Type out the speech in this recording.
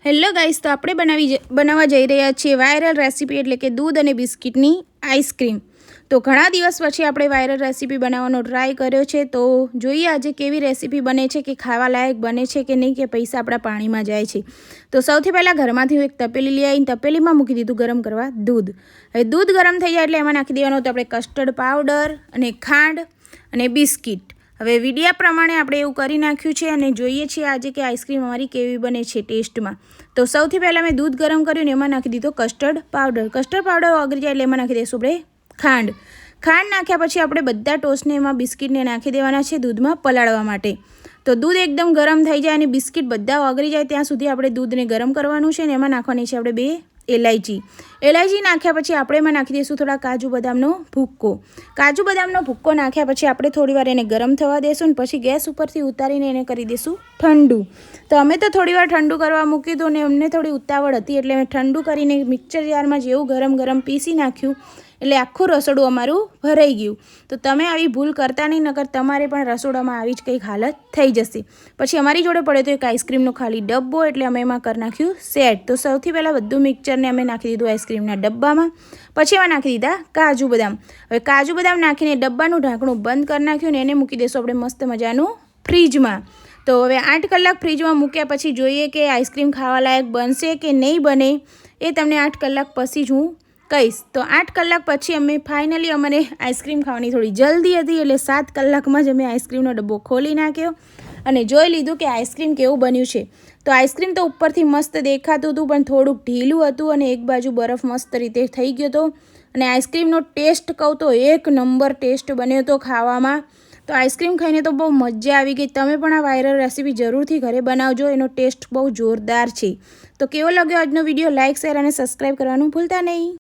Hello guys, તો આપણે બનાવવા જઈ રહ્યા છીએ વાયરલ રેસીપી એટલે કે દૂધ અને બિસ્કિટની આઈસ્ક્રીમ। તો ઘણા દિવસ પછી આપણે વાયરલ રેસીપી બનાવવાનો ટ્રાય કર્યો છે। તો જોઈએ આજે કેવી રેસીપી બને છે, કે ખાવા લાયક બને છે કે નહીં, કે પૈસા આપણા પાણીમાં જાય છે। તો સૌથી પહેલાં ઘરમાંથી હું એક તપેલી લઈ આવીને તપેલીમાં મૂકી દીધું ગરમ કરવા દૂધ। હવે દૂધ ગરમ થઈ જાય એટલે એમાં નાખી દેવાનો તો આપણે કસ્ટર્ડ પાવડર અને ખાંડ અને બિસ્કિટ। હવે વિડીયા પ્રમાણે આપણે એવું કરી નાખ્યું છે અને જોઈએ છીએ આજે કે આઈસ્ક્રીમ અમારી કેવી બને છે ટેસ્ટમાં। તો સૌથી પહેલાં મેં દૂધ ગરમ કર્યું ને એમાં નાખી દીધો કસ્ટર્ડ પાવડર। કસ્ટર્ડ પાવડર ઓગળી જાય એટલે એમાં નાખી દઈશું આપણે ખાંડ। ખાંડ નાખ્યા પછી આપણે બધા ટોસ્ટને એમાં બિસ્કિટને નાખી દેવાના છે દૂધમાં પલાળવા માટે। તો દૂધ એકદમ ગરમ થઈ જાય અને બિસ્કિટ બધા ઓગળી જાય ત્યાં સુધી આપણે દૂધને ગરમ કરવાનું છે અને એમાં નાખવાની છે આપણે 2 इलायची नाख्या पछी आपणे एमां नाखी दईशुं थोड़ा काजू बदामनो भूक्को। काजू बदामनो भूक्को नाख्या पछी आपणे थोड़ीवार एने गरम थवा देशुं ने पछी गैस उपरथी उतारीने एने करी देशुं ठंडू। तो अमे तो थोड़ीवार ठंडू करवा मूकी दो ने अमने थोड़ी उतावळ हती एटले अमे ठंडू करीने मिक्सर जारमां जेवुं गरम गरम पीसी नाख्युं એટલે આખું રસોડું અમારું ભરાઈ ગયું। તો તમે આવી ભૂલ કરતા નહીં, નકર તમારે પણ રસોડામાં આવી જ કંઈક હાલત થઈ જશે। પછી અમારી જોડે પડે તો એક આઈસ્ક્રીમનો ખાલી ડબ્બો, એટલે અમે એમાં કરી નાખ્યું સેટ। તો સૌથી પહેલાં બધું મિક્સરને અમે નાખી દીધું આઈસ્ક્રીમના ડબ્બામાં। પછી એમાં નાખી દીધા કાજુ બદામ। હવે કાજુ બદામ નાખીને ડબ્બાનું ઢાંકણું બંધ કરી નાખ્યું ને એને મૂકી દઈશું આપણે મસ્ત મજાનું ફ્રીજમાં। તો હવે 8 કલાક ફ્રીજમાં મૂક્યા પછી જોઈએ કે આઈસ્ક્રીમ ખાવા લાયક બનશે કે નહીં બને, એ તમને 8 કલાક પછી જ હું કહીશ। તો 8 કલાક પછી અમે ફાઇનલી અમને આઈસ્ક્રીમ ખાવાની થોડી જલ્દી હતી એટલે 7 કલાકમાં જ અમે આઈસ્ક્રીમનો ડબ્બો ખોલી નાખ્યો અને જોઈ લીધું કે આઈસ્ક્રીમ કેવું બન્યું છે। તો આઈસ્ક્રીમ તો ઉપરથી મસ્ત દેખાતું હતું પણ થોડુંક ઢીલું હતું અને એક બાજુ બરફ મસ્ત રીતે થઈ ગયો હતો। અને આઈસ્ક્રીમનો ટેસ્ટ કહું તો એક નંબર ટેસ્ટ બન્યો હતો ખાવામાં। તો આઈસ્ક્રીમ ખાઈને તો બહુ મજા આવી ગઈ। તમે પણ આ વાયરલ રેસીપી જરૂરથી ઘરે બનાવજો, એનો ટેસ્ટ બહુ જોરદાર છે। તો કેવો લાગ્યો આજનો વિડીયો? લાઇક, શેર અને સબસ્ક્રાઈબ કરવાનું ભૂલતા નહીં।